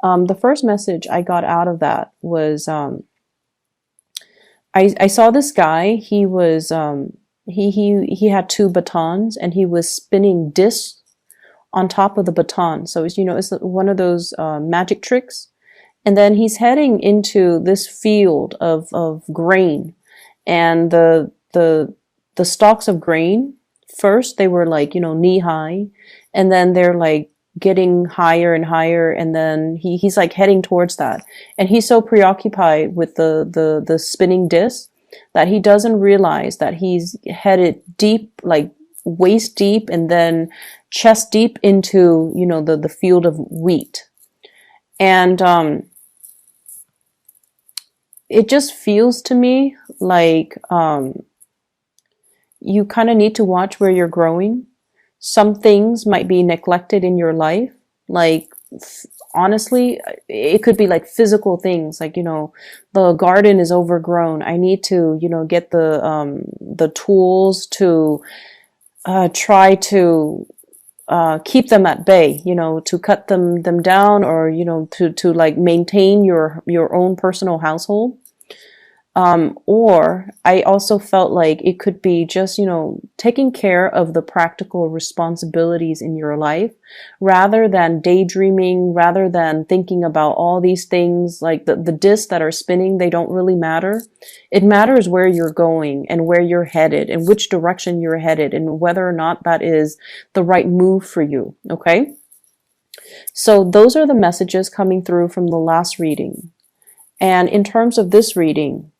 The first message I got out of that was, I saw this guy. He was, he had two batons, and he was spinning discs on top of the baton. So it's, it's one of those magic tricks. And then he's heading into this field of grain, and the stalks of grain, first they were like, knee high, and then they're like getting higher and higher, and then he's like heading towards that. And he's so preoccupied with the spinning disc that he doesn't realize that he's headed deep, like waist deep, and then chest deep into, the field of wheat. And it just feels to me like you kind of need to watch where you're growing. Some things might be neglected in your life. Like, honestly, it could be like physical things. Like, the garden is overgrown. I need to, get the tools to try to keep them at bay, to cut them down, or, to like maintain your own personal household. Or I also felt like it could be just, taking care of the practical responsibilities in your life, rather than daydreaming, rather than thinking about all these things. Like the discs that are spinning, they don't really matter. It matters where you're going and where you're headed and which direction you're headed, and whether or not that is the right move for you. Okay. So those are the messages coming through from the last reading. And in terms of this reading,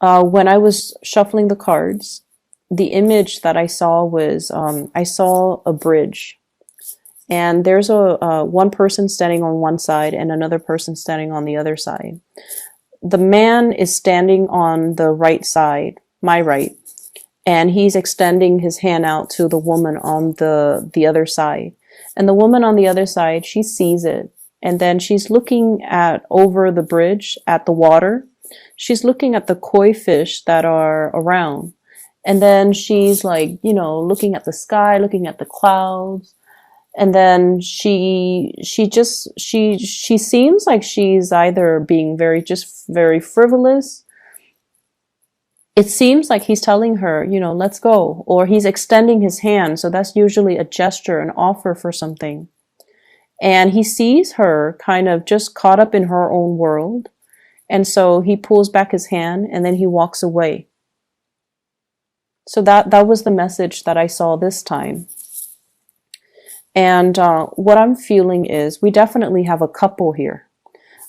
when I was shuffling the cards, the image that I saw was, I saw a bridge, and there's one person standing on one side and another person standing on the other side. The man is standing on the right side, my right, and he's extending his hand out to the woman on the other side. And the woman on the other side, she sees it, and then she's looking over the bridge at the water. She's looking at the koi fish that are around. And then she's like, looking at the sky, looking at the clouds. And then she seems like she's either being very frivolous. It seems like he's telling her, let's go, or he's extending his hand. So that's usually a gesture, an offer for something. And he sees her kind of just caught up in her own world. And so he pulls back his hand, and then he walks away. So that was the message that I saw this time. And what I'm feeling is we definitely have a couple here.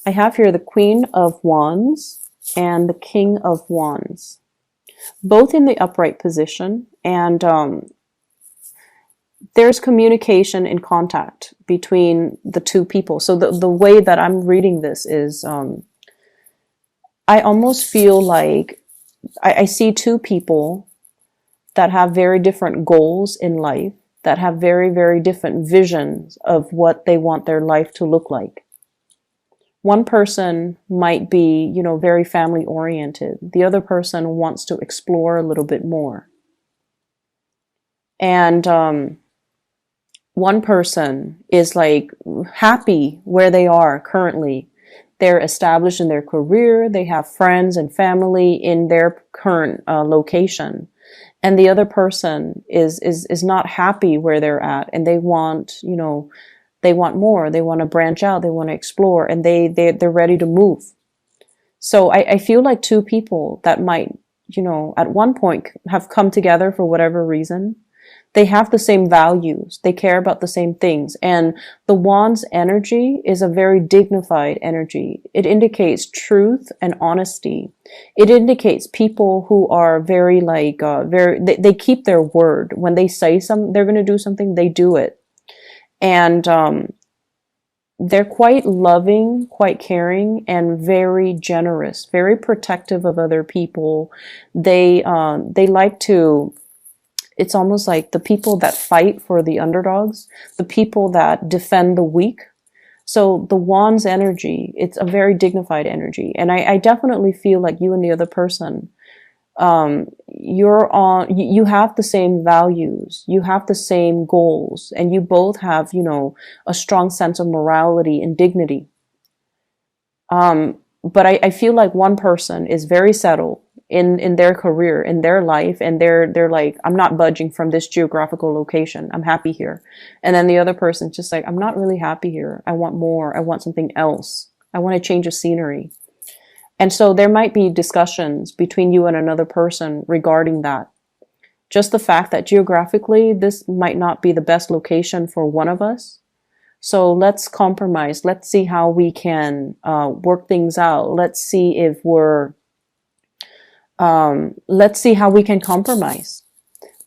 I have here the Queen of Wands and the King of Wands, both in the upright position. And there's communication and contact between the two people. So the way that I'm reading this is, I almost feel like I see two people that have very different goals in life, that have very, very different visions of what they want their life to look like. One person might be, very family oriented. The other person wants to explore a little bit more. And one person is like happy where they are currently. They're established in their career. They have friends and family in their current location. And the other person is not happy where they're at, and they want, they want more. They want to branch out. They want to explore, and they're ready to move. So I feel like two people that might, at one point have come together for whatever reason. They have the same values. They care about the same things. And the Wand's energy is a very dignified energy. It indicates truth and honesty. It indicates people who are very they keep their word. When they say they're going to do something, they do it. And they're quite loving, quite caring, and very generous, very protective of other people. They like to... It's almost like the people that fight for the underdogs, the people that defend the weak. So the Wand's energy, it's a very dignified energy. And I definitely feel like you and the other person You have the same values, you have the same goals, and you both have, a strong sense of morality and dignity. But I feel like one person is very settled in their career, in their life, and they're like, I'm not budging from this geographical location. I'm happy here. And then the other person's just like, I'm not really happy here. I want more. I want something else. I want to change of scenery. And so there might be discussions between you and another person regarding that. Just the fact that geographically, this might not be the best location for one of us. So let's compromise. Let's see how we can work things out. Let's see let's see how we can compromise.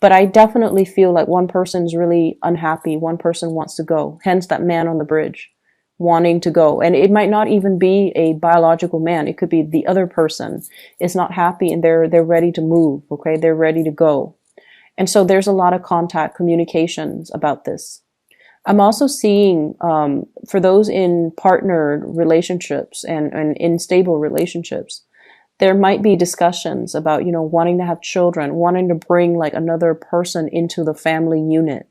But I definitely feel like one person's really unhappy. One person wants to go. Hence that man on the bridge wanting to go. And it might not even be a biological man. It could be the other person is not happy and they're ready to move. Okay. They're ready to go. And so there's a lot of contact communications about this. I'm also seeing, for those in partnered relationships and in stable relationships, there might be discussions about, wanting to have children, wanting to bring like another person into the family unit.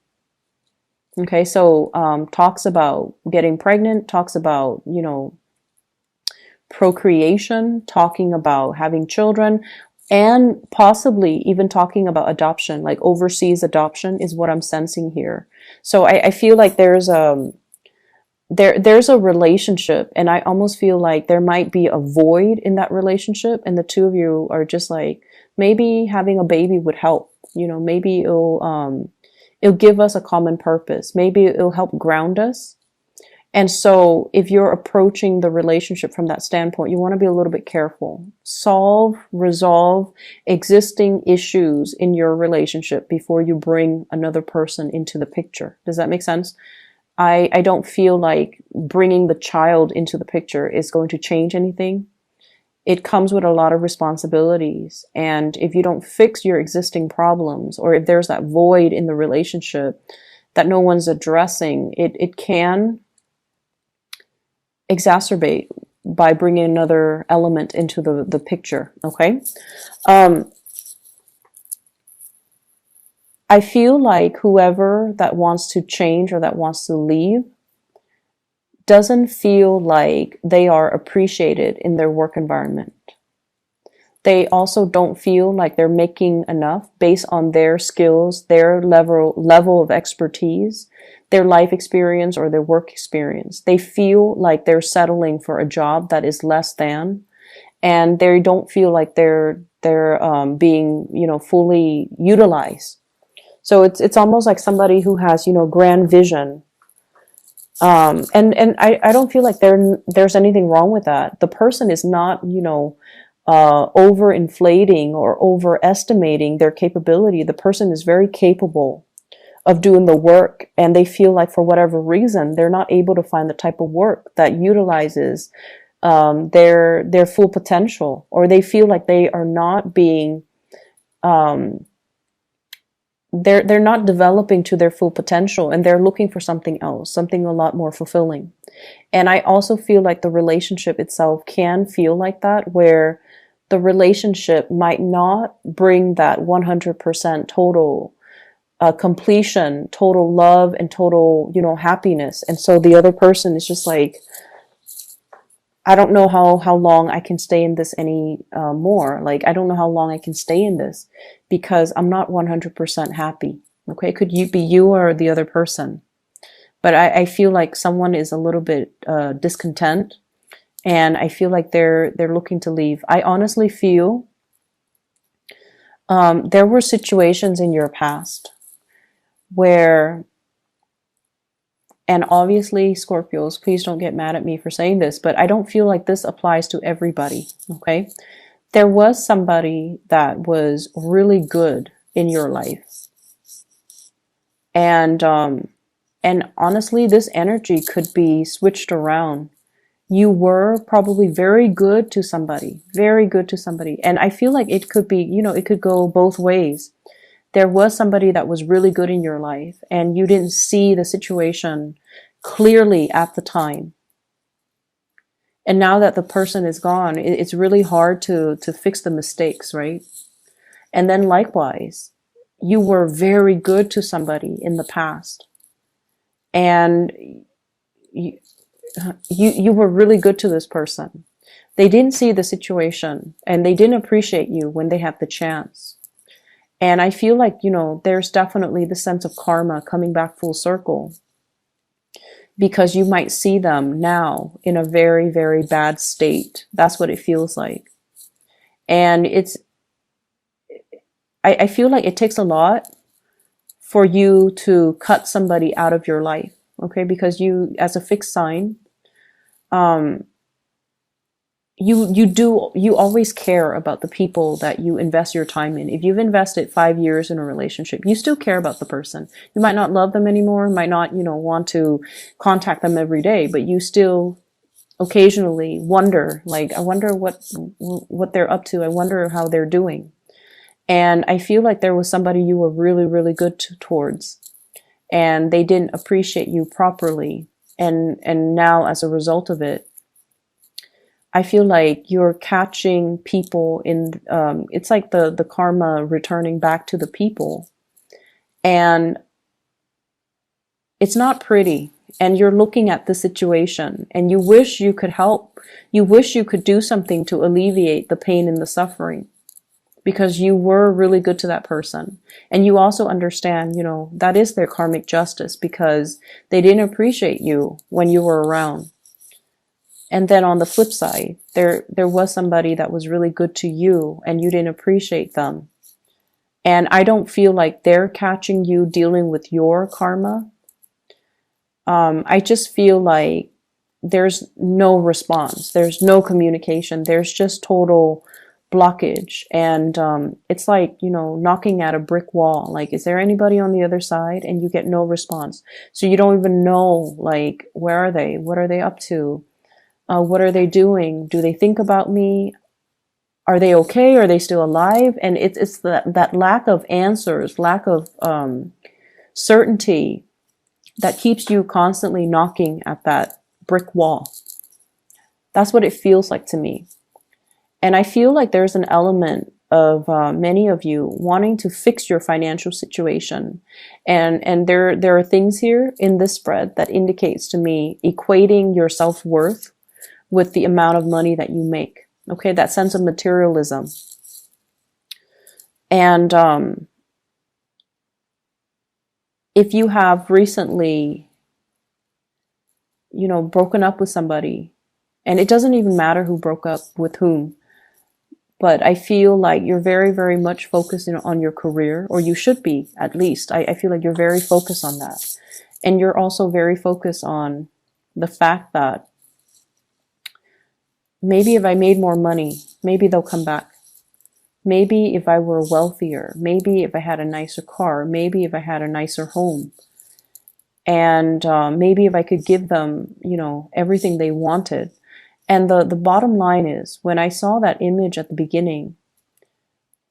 Okay, so talks about getting pregnant, talks about, procreation, talking about having children, and possibly even talking about adoption, like overseas adoption is what I'm sensing here. So I feel like there's a relationship, and I almost feel like there might be a void in that relationship, and the two of you are just like, maybe having a baby would help. Maybe it'll give us a common purpose. Maybe it'll help ground us. And so if you're approaching the relationship from that standpoint, you want to be a little bit careful. Resolve existing issues in your relationship before you bring another person into the picture. Does that make sense? I don't feel like bringing the child into the picture is going to change anything. It comes with a lot of responsibilities. And if you don't fix your existing problems, or if there's that void in the relationship that no one's addressing, it can exacerbate by bringing another element into the picture. Okay. I feel like whoever that wants to change or that wants to leave doesn't feel like they are appreciated in their work environment. They also don't feel like they're making enough based on their skills, their level of expertise, their life experience, or their work experience. They feel like they're settling for a job that is less than, and they don't feel like they're being, fully utilized. So it's almost like somebody who has, grand vision. And I don't feel like there's anything wrong with that. The person is not, overinflating or overestimating their capability. The person is very capable of doing the work, and they feel like for whatever reason, they're not able to find the type of work that utilizes their full potential, or they feel like they are not being, they're not developing to their full potential, and they're looking for something else, something a lot more fulfilling. And I also feel like the relationship itself can feel like that, where the relationship might not bring that 100% total completion, total love, and total, happiness. And so the other person is just like, I don't know how long I can stay in this any more. Like, I don't know how long I can stay in this because I'm not 100% happy. Okay, could you be you or the other person? But I feel like someone is a little bit discontent, and I feel like they're looking to leave. I honestly feel there were situations in your past where, and obviously Scorpios, please don't get mad at me for saying this, but I don't feel like this applies to everybody. Okay, there was somebody that was really good in your life, and honestly, this energy could be switched around. You were probably very good to somebody, and I feel like it could be, it could go both ways. There was somebody that was really good in your life, and you didn't see the situation clearly at the time. And now that the person is gone, it's really hard to fix the mistakes, right? And then likewise, you were very good to somebody in the past, and you, you were really good to this person. They didn't see the situation and they didn't appreciate you when they had the chance. And I feel like, there's definitely the sense of karma coming back full circle, because you might see them now in a very, very bad state. That's what it feels like. And I feel like it takes a lot for you to cut somebody out of your life. Okay. Because you, as a fixed sign, you always care about the people that you invest your time in. If you've invested 5 years in a relationship, you still care about the person. You might not love them anymore, might not, want to contact them every day, but you still occasionally wonder, like, I wonder what they're up to. I wonder how they're doing. And I feel like there was somebody you were really, really good towards, and they didn't appreciate you properly. And now as a result of it, I feel like you're catching people in, it's like the karma returning back to the people. And it's not pretty. And you're looking at the situation and you wish you could help. You wish you could do something to alleviate the pain and the suffering, because you were really good to that person. And you also understand, that is their karmic justice, because they didn't appreciate you when you were around. And then on the flip side, there was somebody that was really good to you and you didn't appreciate them. And I don't feel like they're catching you dealing with your karma. I just feel like there's no response. There's no communication. There's just total blockage. And it's like, knocking at a brick wall. Like, is there anybody on the other side? And you get no response. So you don't even know, like, where are they? What are they up to? What are they doing? Do they think about me? Are they okay? Are they still alive? And it's that lack of answers, lack of certainty that keeps you constantly knocking at that brick wall. That's what it feels like to me. And I feel like there's an element of many of you wanting to fix your financial situation. And there are things here in this spread that indicates to me equating your self-worth with the amount of money that you make. Okay, that sense of materialism. And if you have recently, broken up with somebody, and it doesn't even matter who broke up with whom, but I feel like you're very, very much focused on your career, or you should be, at least. I feel like you're very focused on that. And you're also very focused on the fact that maybe if I made more money, maybe they'll come back. Maybe if I were wealthier, maybe if I had a nicer car, maybe if I had a nicer home, and maybe if I could give them, everything they wanted. And the bottom line is, when I saw that image at the beginning,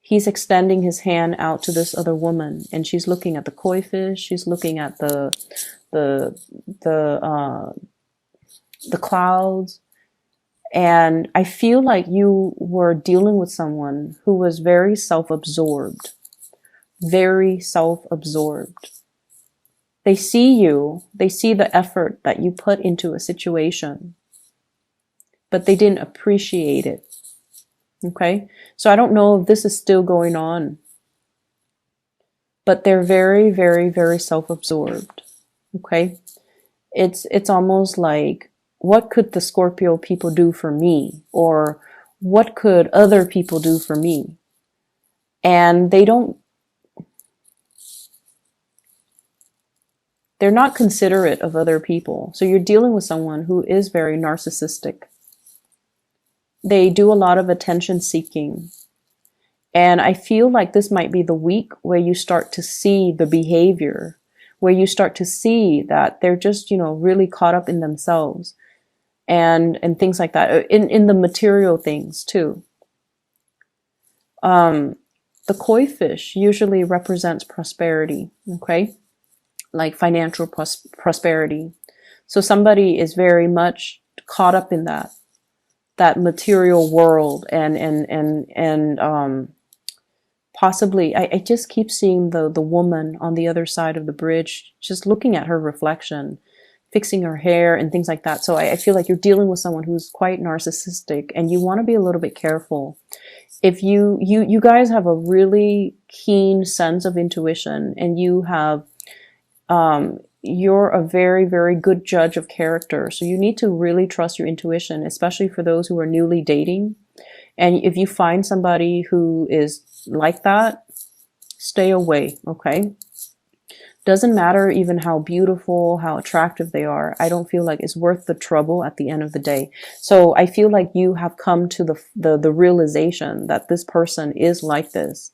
he's extending his hand out to this other woman, and she's looking at the koi fish, she's looking at the clouds. And I feel like you were dealing with someone who was very self-absorbed. Very self-absorbed. They see you, they see the effort that you put into a situation, but they didn't appreciate it. Okay? So I don't know if this is still going on, but they're very, very, very self-absorbed. Okay? It's almost like, what could the Scorpio people do for me? Or what could other people do for me? And they're not considerate of other people. So you're dealing with someone who is very narcissistic. They do a lot of attention seeking. And I feel like this might be the week where you start to see the behavior, where you start to see that they're just, really caught up in themselves. And things like that, in the material things too. The koi fish usually represents prosperity, okay? Like financial prosperity. So somebody is very much caught up in that material world and possibly, I just keep seeing the woman on the other side of the bridge, just looking at her reflection, fixing her hair and things like that. So I feel like you're dealing with someone who's quite narcissistic, and you want to be a little bit careful. If you guys have a really keen sense of intuition, and you have, you're a very, very good judge of character. So you need to really trust your intuition, especially for those who are newly dating. And if you find somebody who is like that, stay away, okay? Doesn't matter even how beautiful, how attractive they are. I don't feel like it's worth the trouble at the end of the day. So I feel like you have come to the realization that this person is like this.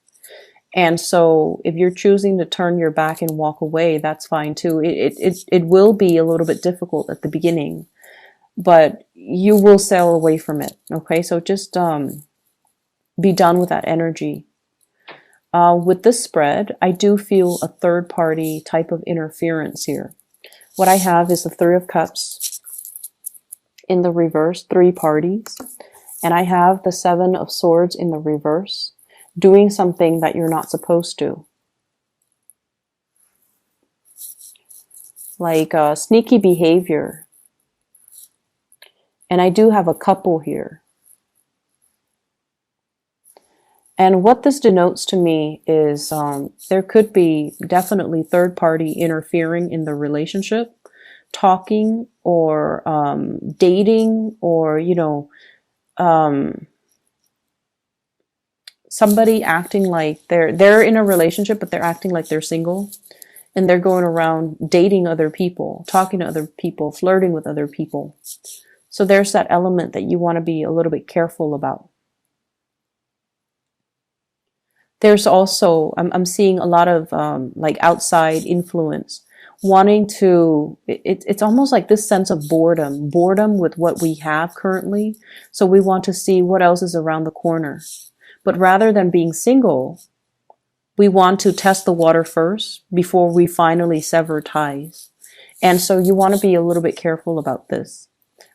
And so if you're choosing to turn your back and walk away, that's fine too. It will be a little bit difficult at the beginning, but you will sail away from it. Okay. So just, be done with that energy. With this spread, I do feel a third party type of interference here. What I have is the Three of Cups in the reverse, 3 parties. And I have the Seven of Swords in the reverse, doing something that you're not supposed to. Like sneaky behavior. And I do have a couple here. And what this denotes to me is there could be definitely third party interfering in the relationship, talking or dating, or, you know, somebody acting like they're in a relationship, but they're acting like they're single, and they're going around dating other people, talking to other people, flirting with other people. So there's that element that you want to be a little bit careful about. There's also, I'm seeing a lot of like outside influence, wanting to, it's almost like this sense of boredom with what we have currently. So we want to see what else is around the corner. But rather than being single, we want to test the water first before we finally sever ties. And so you want to be a little bit careful about this.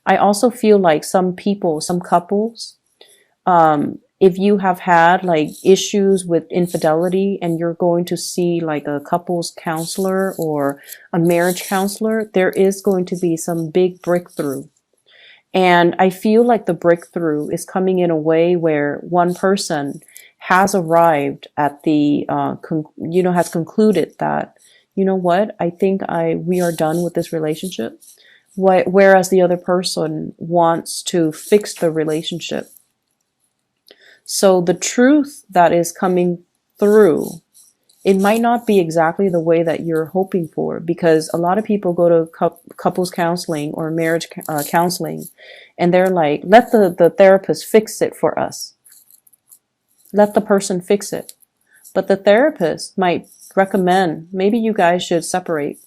I also feel like some people, some couples, if you have had like issues with infidelity and you're going to see like a couples counselor or a marriage counselor, there is going to be some big breakthrough. And I feel like the breakthrough is coming in a way where one person has arrived at the, has concluded that, you know what, I think we are done with this relationship. Whereas the other person wants to fix the relationship. So the truth that is coming through, it might not be exactly the way that you're hoping for, because a lot of people go to couples counseling or marriage counseling, and they're like, let the therapist fix it for us. Let the person fix it. But the therapist might recommend, maybe you guys should separate.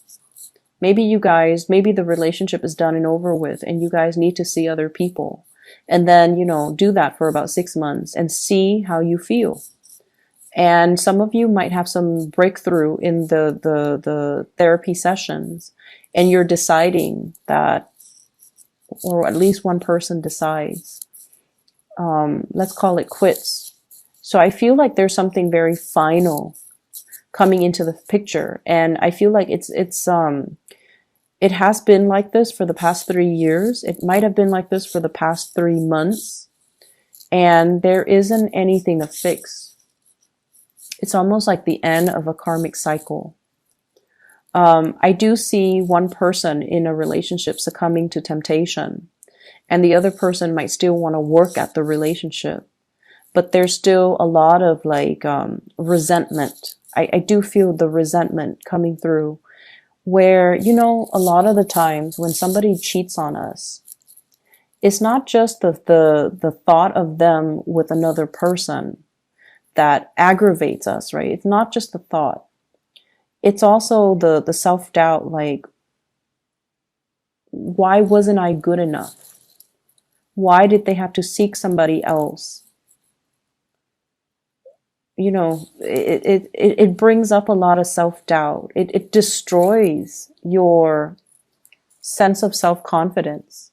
Maybe the relationship is done and over with, and you guys need to see other people. And then, do that for about 6 months and see how you feel. And some of you might have some breakthrough in the therapy sessions, and you're deciding that, or at least one person decides, let's call it quits. So I feel like there's something very final coming into the picture. And I feel like it has been like this for the past 3 years. It might have been like this for the past 3 months. And there isn't anything to fix. It's almost like the end of a karmic cycle. I do see one person in a relationship succumbing to temptation, and the other person might still want to work at the relationship. But there's still a lot of like resentment. I do feel the resentment coming through. Where, a lot of the times when somebody cheats on us, it's not just the thought of them with another person that aggravates us, right? It's not just the thought. It's also the self-doubt, like, why wasn't I good enough? Why did they have to seek somebody else? It brings up a lot of self-doubt. It destroys your sense of self-confidence.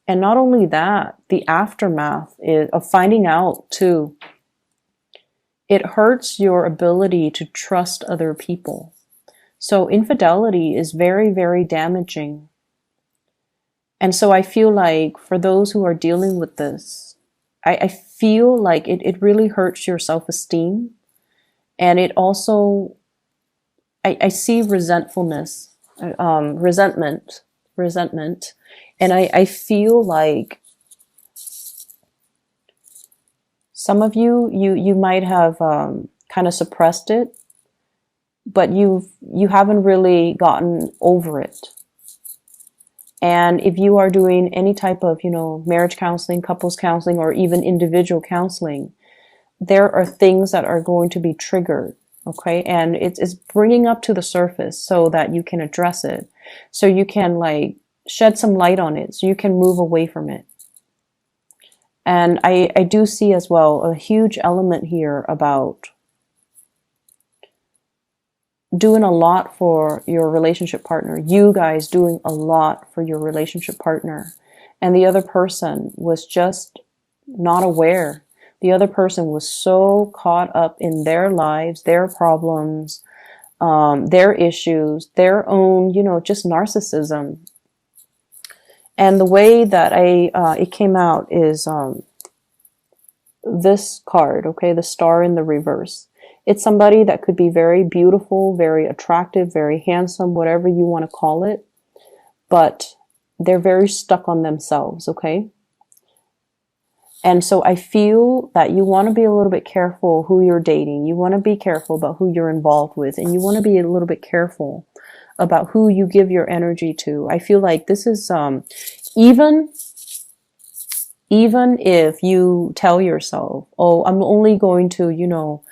And not only that, the aftermath of finding out too, it hurts your ability to trust other people. So infidelity is very, very damaging. And so I feel like for those who are dealing with this, I feel like it really hurts your self-esteem. And it also, I see resentfulness, resentment. And I feel like some of you might have kind of suppressed it, but you haven't really gotten over it. And if you are doing any type of, marriage counseling, couples counseling, or even individual counseling, there are things that are going to be triggered. Okay. And it's bringing up to the surface so that you can address it. So you can like shed some light on it. So you can move away from it. And I do see as well a huge element here about doing a lot for your relationship partner. You guys doing a lot for your relationship partner. And the other person was just not aware. The other person was so caught up in their lives, their problems, their issues, their own, just narcissism. And the way that it came out is this card, okay, the star in the reverse. It's somebody that could be very beautiful, very attractive, very handsome, whatever you want to call it, but they're very stuck on themselves, okay? And so I feel that you want to be a little bit careful who you're dating. You want to be careful about who you're involved with, and you want to be a little bit careful about who you give your energy to. I feel like this is even if you tell yourself, oh, I'm only going to,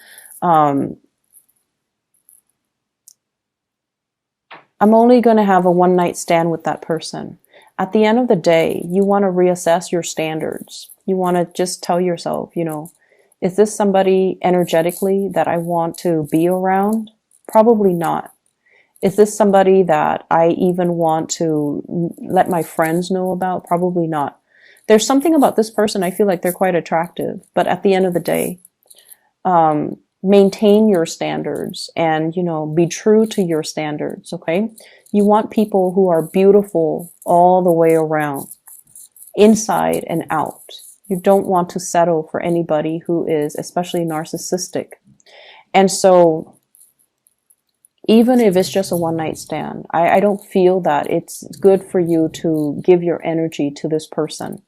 I'm only going to have a one night stand with that person. At the end of the day, you want to reassess your standards. You want to just tell yourself, is this somebody energetically that I want to be around? Probably not. Is this somebody that I even want to let my friends know about? Probably not. There's something about this person, I feel like they're quite attractive, but at the end of the day, maintain your standards and, be true to your standards, okay? You want people who are beautiful all the way around, inside and out. You don't want to settle for anybody who is especially narcissistic. And so even if it's just a one night stand, I don't feel that it's good for you to give your energy to this person.